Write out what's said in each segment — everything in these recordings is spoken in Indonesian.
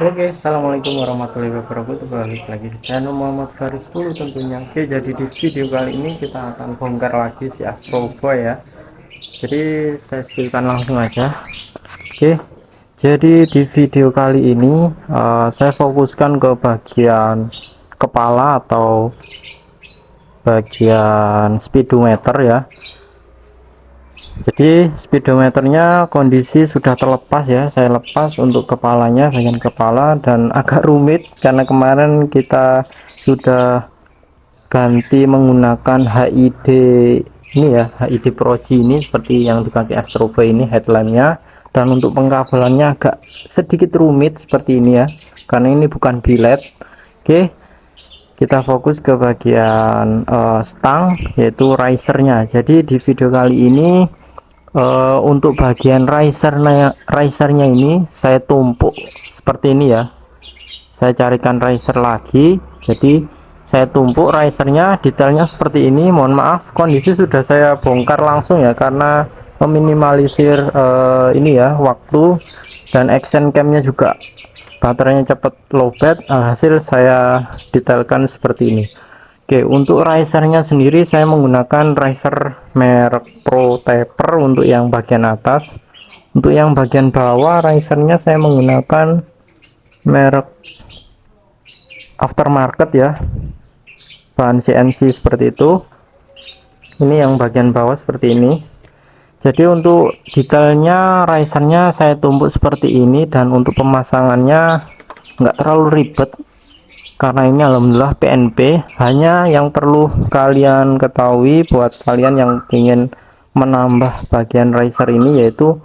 Oke, assalamualaikum warahmatullahi wabarakatuh. Balik lagi di channel Muhammad Faris 10 tentunya. Oke, jadi di video kali ini kita akan bongkar lagi si Astro Boy ya. Jadi saya spillkan langsung aja. Oke, jadi di video kali ini saya fokuskan ke bagian kepala atau bagian speedometer ya. Jadi speedometernya kondisi sudah terlepas ya, saya lepas untuk kepalanya, bagian kepala, dan agak rumit karena kemarin kita sudah ganti menggunakan HID ini ya, HID Pro G ini seperti yang dipakai Astro Boy ini headlampnya. Dan untuk pengkabelannya agak sedikit rumit seperti ini ya, karena ini bukan biled. Oke, kita fokus ke bagian stang yaitu risernya. Jadi di video kali ini untuk bagian risernya ini saya tumpuk seperti ini ya, saya carikan riser lagi, jadi saya tumpuk risernya, detailnya seperti ini. Mohon maaf kondisi sudah saya bongkar langsung ya, karena meminimalisir ini ya waktu, dan action camnya juga baterainya cepat lowbat. Hasil saya detailkan seperti ini. Oke, untuk risernya sendiri saya menggunakan riser merek Pro Taper untuk yang bagian atas. Untuk yang bagian bawah risernya saya menggunakan merek aftermarket ya, bahan CNC seperti itu. Ini yang bagian bawah seperti ini. Jadi untuk detailnya risernya saya tumpuk seperti ini, dan untuk pemasangannya nggak terlalu ribet karena ini alhamdulillah PNP. Hanya yang perlu kalian ketahui buat kalian yang ingin menambah bagian riser ini yaitu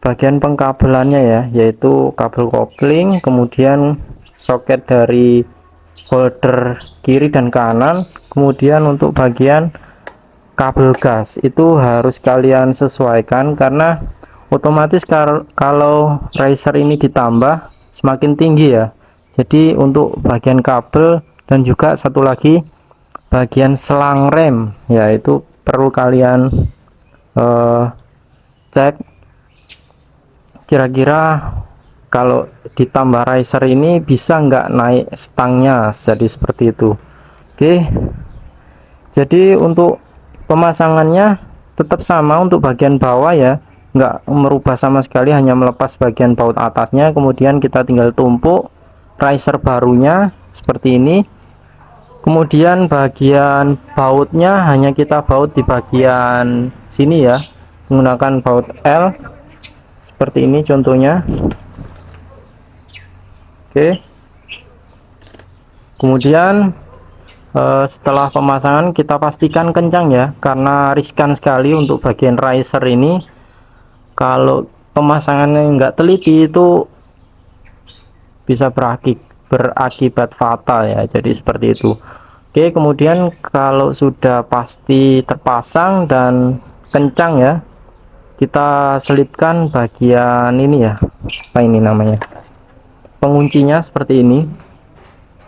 bagian pengkabelannya ya, yaitu kabel kopling, kemudian soket dari holder kiri dan kanan, kemudian untuk bagian kabel gas itu harus kalian sesuaikan, karena otomatis kalau riser ini ditambah semakin tinggi ya. Jadi untuk bagian kabel dan juga satu lagi bagian selang rem ya, itu perlu kalian cek kira-kira kalau ditambah riser ini bisa nggak naik stangnya, jadi seperti itu. Oke, jadi untuk pemasangannya tetap sama untuk bagian bawah ya, nggak merubah sama sekali, hanya melepas bagian baut atasnya, kemudian kita tinggal tumpuk riser barunya seperti ini. Kemudian bagian bautnya hanya kita baut di bagian sini ya, menggunakan baut L seperti ini contohnya. Oke, kemudian setelah pemasangan kita pastikan kencang ya, karena riskan sekali untuk bagian riser ini. Kalau pemasangannya nggak teliti itu bisa berakibat fatal ya, jadi seperti itu. Oke, kemudian kalau sudah pasti terpasang dan kencang ya, kita selipkan bagian ini ya, apa ini namanya, penguncinya seperti ini,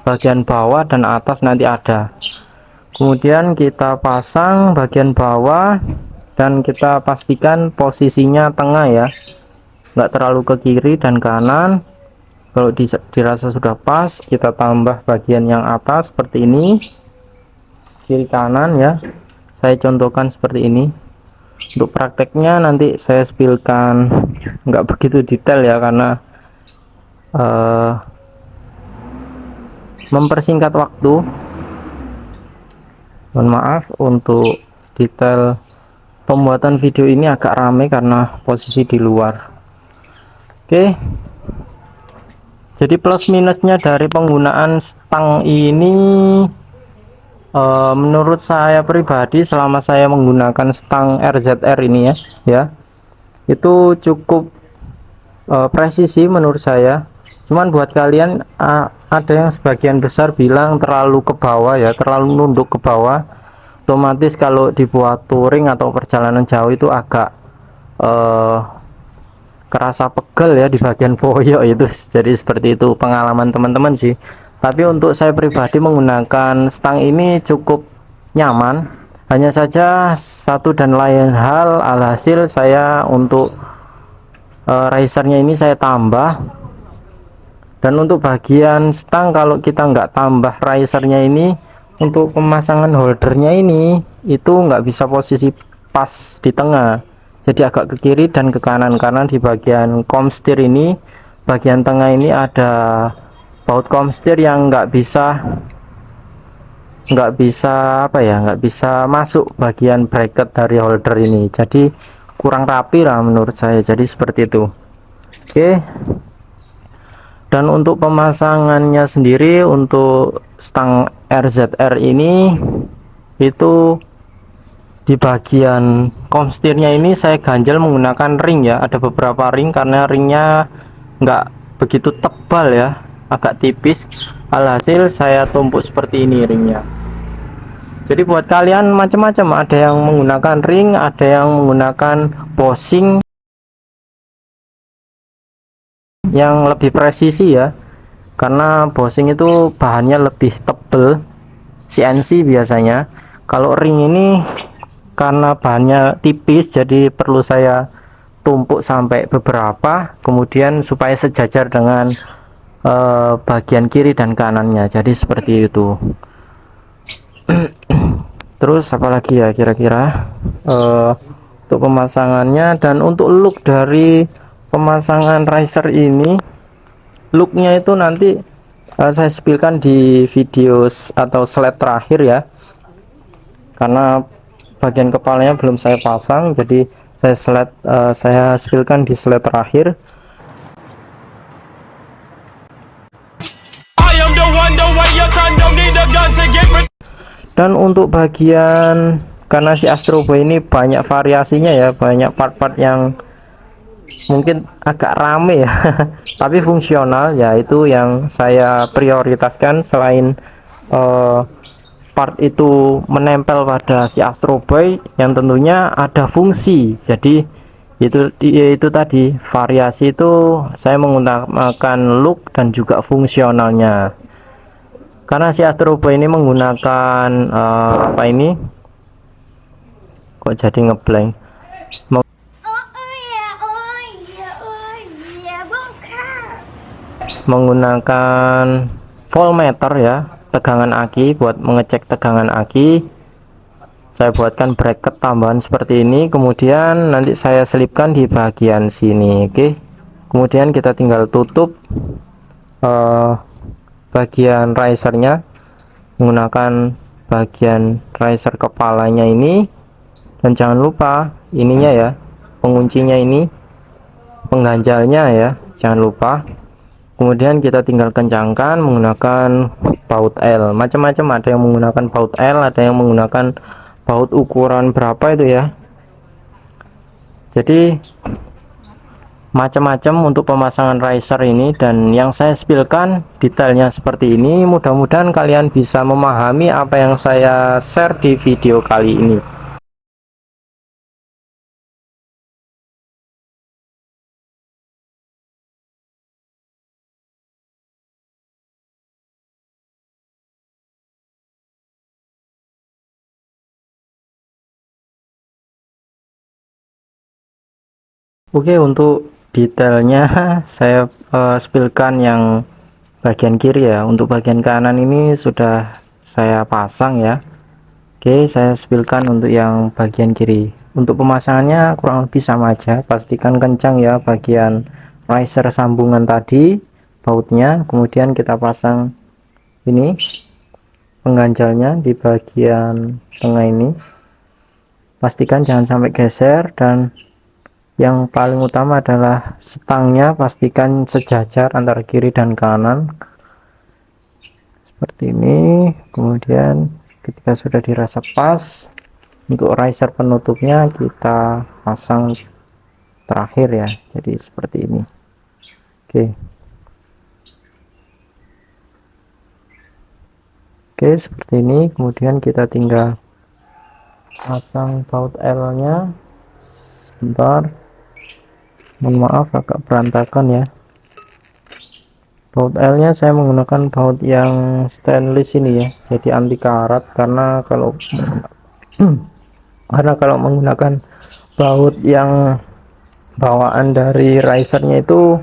bagian bawah dan atas nanti ada. Kemudian kita pasang bagian bawah dan kita pastikan posisinya tengah ya, nggak terlalu ke kiri dan kanan. Kalau dirasa sudah pas, kita tambah bagian yang atas seperti ini, kiri kanan ya, saya contohkan seperti ini. Untuk prakteknya nanti saya spillkan, nggak begitu detail ya, karena mempersingkat waktu. Mohon maaf untuk detail pembuatan video ini agak ramai karena posisi di luar. Oke, jadi plus minusnya dari penggunaan stang ini, menurut saya pribadi selama saya menggunakan stang RZR ini ya, itu cukup presisi menurut saya. Cuman buat kalian ada yang sebagian besar bilang terlalu ke bawah ya, terlalu nunduk ke bawah. Otomatis kalau dibuat touring atau perjalanan jauh itu agak kerasa pegel ya di bagian boyok itu. Jadi seperti itu pengalaman teman-teman sih. Tapi untuk saya pribadi menggunakan stang ini cukup nyaman. Hanya saja satu dan lain hal, alhasil saya untuk risernya ini saya tambah Dan untuk bagian stang, kalau kita nggak tambah risernya ini, untuk pemasangan holdernya ini itu nggak bisa posisi pas di tengah, jadi agak ke kiri dan ke kanan, karena di bagian komstir ini, bagian tengah ini ada baut komstir yang nggak bisa apa ya, nggak bisa masuk bagian bracket dari holder ini, jadi kurang rapi lah menurut saya, jadi seperti itu. Oke. Dan untuk pemasangannya sendiri, untuk stang RZR ini itu di bagian komstirnya ini saya ganjel menggunakan ring ya, ada beberapa ring karena ringnya nggak begitu tebal ya, agak tipis, alhasil saya tumpuk seperti ini ringnya. Jadi buat kalian macam-macam, ada yang menggunakan ring, ada yang menggunakan bossing yang lebih presisi ya, karena bossing itu bahannya lebih tebel, CNC biasanya. Kalau ring ini karena bahannya tipis, jadi perlu saya tumpuk sampai beberapa, kemudian supaya sejajar dengan bagian kiri dan kanannya, jadi seperti itu. Terus apalagi ya kira-kira untuk pemasangannya. Dan untuk look dari pemasangan riser ini, looknya itu nanti saya spillkan di video atau slide terakhir ya, karena bagian kepalanya belum saya pasang, jadi saya spillkan di slide terakhir. Dan untuk bagian, karena si Astro Boy ini banyak variasinya ya, banyak part-part yang mungkin agak rame ya tapi fungsional, yaitu yang saya prioritaskan. Selain part itu menempel pada si Astro Boy, yang tentunya ada fungsi, jadi itu tadi variasi itu saya menggunakan look dan juga fungsionalnya, karena si Astro Boy ini menggunakan apa ini, kok jadi ngeblank, menggunakan voltmeter ya, tegangan aki, buat mengecek tegangan aki. Saya buatkan bracket tambahan seperti ini, kemudian nanti saya selipkan di bagian sini. Oke, kemudian kita tinggal tutup bagian risernya menggunakan bagian riser kepalanya ini. Dan jangan lupa ininya ya, penguncinya ini, pengganjalnya ya, jangan lupa. Kemudian kita tinggal kencangkan menggunakan baut L, macam-macam, ada yang menggunakan baut L, ada yang menggunakan baut ukuran berapa itu ya, jadi macam-macam untuk pemasangan riser ini. Dan yang saya spillkan detailnya seperti ini, mudah-mudahan kalian bisa memahami apa yang saya share di video kali ini. Oke, untuk detailnya saya spillkan yang bagian kiri ya. Untuk bagian kanan ini sudah saya pasang ya. Oke, saya spillkan untuk yang bagian kiri. Untuk pemasangannya kurang lebih sama aja, pastikan kencang ya bagian riser sambungan tadi, bautnya. Kemudian kita pasang ini pengganjalnya di bagian tengah ini, pastikan jangan sampai geser. Dan yang paling utama adalah stangnya, pastikan sejajar antara kiri dan kanan seperti ini. Kemudian ketika sudah dirasa pas, untuk riser penutupnya kita pasang terakhir ya, jadi seperti ini. Oke, seperti ini. Kemudian kita tinggal pasang baut L nya. Sebentar, mohon maaf agak berantakan ya. Baut L nya saya menggunakan baut yang stainless ini ya, jadi anti karat, karena kalau menggunakan baut yang bawaan dari risernya itu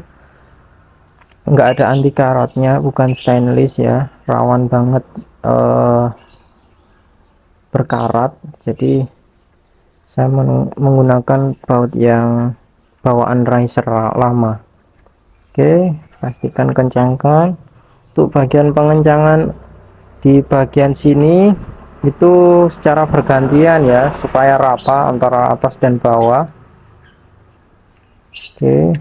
nggak ada anti karatnya, bukan stainless ya, rawan banget berkarat. Jadi saya menggunakan baut yang bawaan riser lama. Oke, pastikan kencangkan. Untuk bagian pengencangan di bagian sini itu secara bergantian ya, supaya rata antara atas dan bawah. Oke,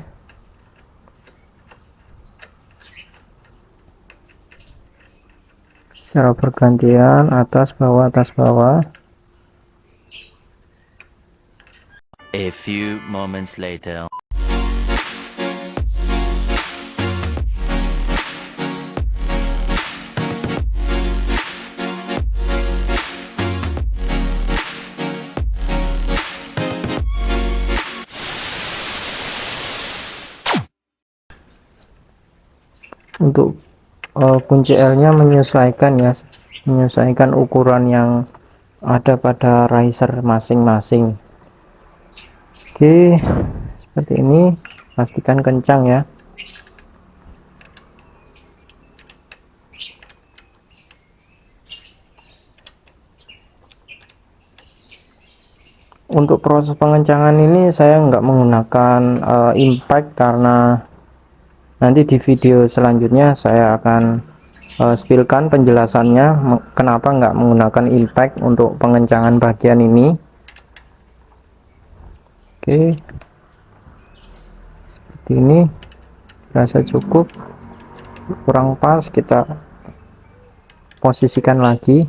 secara bergantian atas bawah. A few moments later. Untuk kunci L nya menyesuaikan ya, menyesuaikan ukuran yang ada pada riser masing-masing. Oke, seperti ini, pastikan kencang ya. Untuk proses pengencangan ini saya nggak menggunakan impact, karena nanti di video selanjutnya saya akan spillkan penjelasannya kenapa nggak menggunakan impact untuk pengencangan bagian ini. Oke, seperti ini, rasa cukup, kurang pas kita posisikan lagi.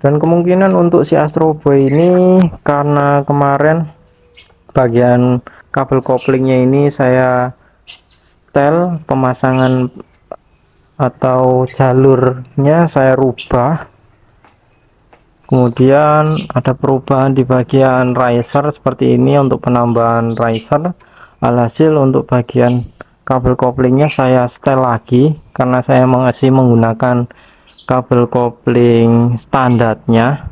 Dan kemungkinan untuk si Astro Boy ini, karena kemarin bagian kabel koplingnya ini saya setel, pemasangan atau jalurnya saya rubah, kemudian ada perubahan di bagian riser seperti ini untuk penambahan riser. Alhasil untuk bagian kabel koplingnya saya setel lagi, karena saya masih menggunakan kabel kopling standarnya.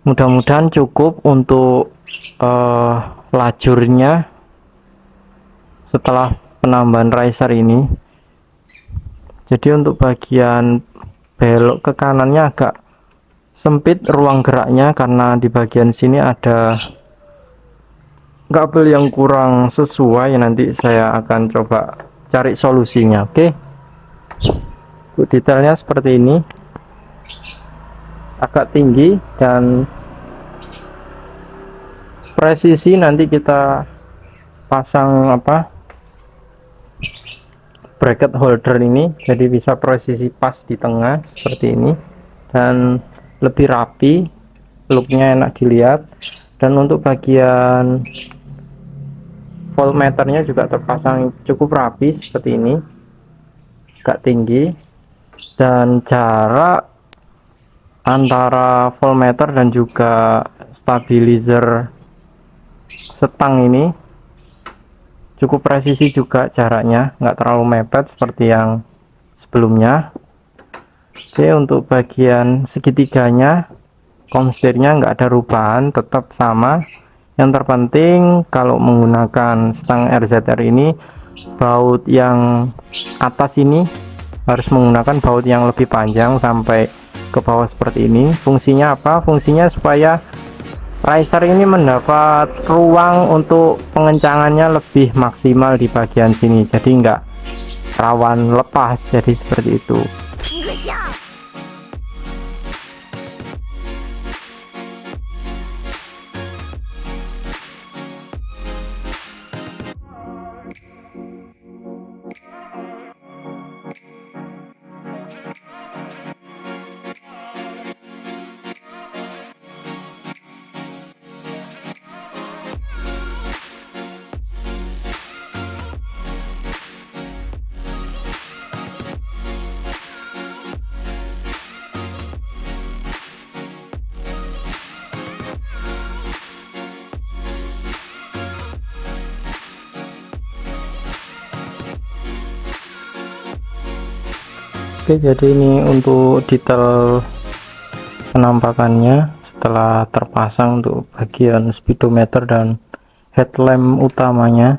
Mudah-mudahan cukup untuk lajurnya setelah penambahan riser ini. Jadi untuk bagian belok ke kanannya agak sempit ruang geraknya, karena di bagian sini ada kabel yang kurang sesuai. Nanti saya akan coba cari solusinya. Oke, untuk detailnya seperti ini, agak tinggi, dan presisi nanti kita pasang bracket holder ini, jadi bisa presisi pas di tengah seperti ini, dan lebih rapi, looknya enak dilihat. Dan untuk bagian voltmeternya juga terpasang cukup rapi seperti ini, agak tinggi, dan jarak antara voltmeter dan juga stabilizer setang ini cukup presisi juga jaraknya, nggak terlalu mepet seperti yang sebelumnya. Oke, untuk bagian segitiganya, komstirnya nggak ada perubahan, tetap sama. Yang terpenting kalau menggunakan stang RZR ini, baut yang atas ini harus menggunakan baut yang lebih panjang sampai ke bawah seperti ini. Fungsinya apa? Fungsinya supaya riser ini mendapat ruang untuk pengencangannya lebih maksimal di bagian sini, jadi nggak rawan lepas, jadi seperti itu. Oke, jadi ini untuk detail penampakannya setelah terpasang untuk bagian speedometer dan headlamp utamanya.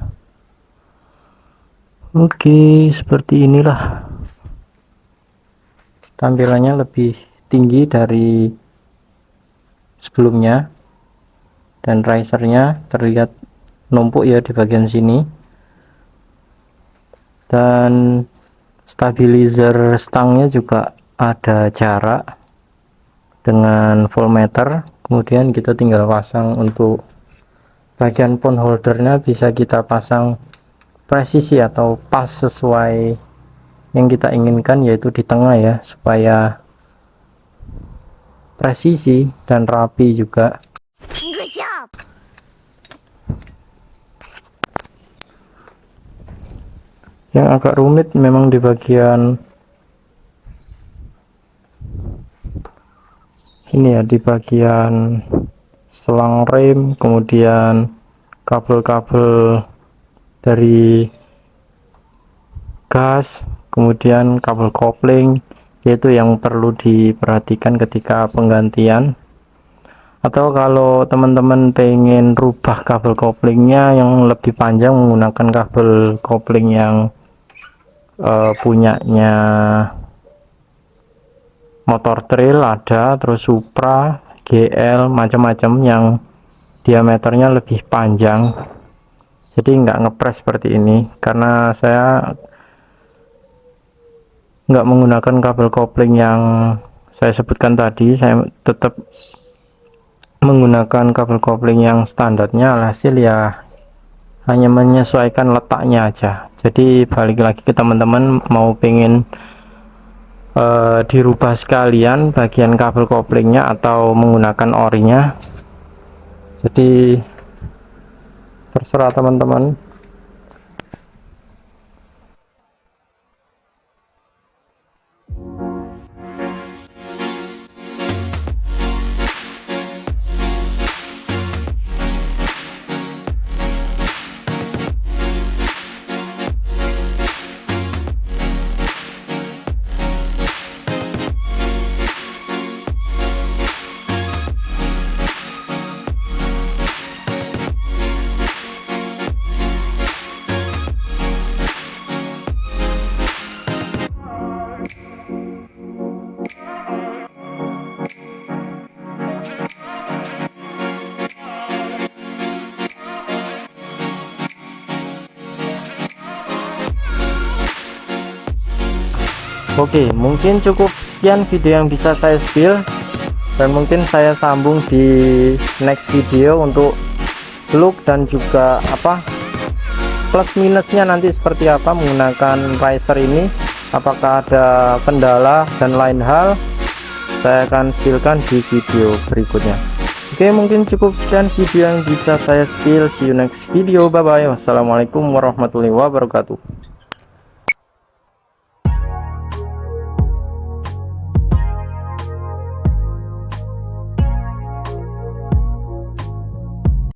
Oke, seperti inilah tampilannya, lebih tinggi dari sebelumnya, dan risernya terlihat numpuk ya di bagian sini, dan stabilizer stangnya juga ada jarak dengan voltmeter. Kemudian kita tinggal pasang untuk bagian phone holdernya, bisa kita pasang presisi atau pas sesuai yang kita inginkan, yaitu di tengah ya, supaya presisi dan rapi juga. Yang agak rumit memang di bagian ini ya, di bagian selang rem, kemudian kabel-kabel dari gas, kemudian kabel kopling, yaitu yang perlu diperhatikan ketika penggantian. Atau kalau teman-teman pengen rubah kabel koplingnya yang lebih panjang, menggunakan kabel kopling yang punyanya motor trail ada, terus Supra, GL, macam-macam yang diameternya lebih panjang, jadi nggak ngepres seperti ini. Karena saya nggak menggunakan kabel kopling yang saya sebutkan tadi, saya tetap menggunakan kabel kopling yang standarnya. Alhasil ya hanya menyesuaikan letaknya aja. Jadi balik lagi ke teman-teman, mau pengen dirubah sekalian bagian kabel koplingnya atau menggunakan orinya, jadi terserah teman-teman. Oke, mungkin cukup sekian video yang bisa saya spill, dan mungkin saya sambung di next video untuk look dan juga apa plus minusnya nanti seperti apa menggunakan riser ini, apakah ada kendala dan lain hal, saya akan spillkan di video berikutnya. Oke, mungkin cukup sekian video yang bisa saya spill. See you next video, bye bye. Wassalamualaikum warahmatullahi wabarakatuh.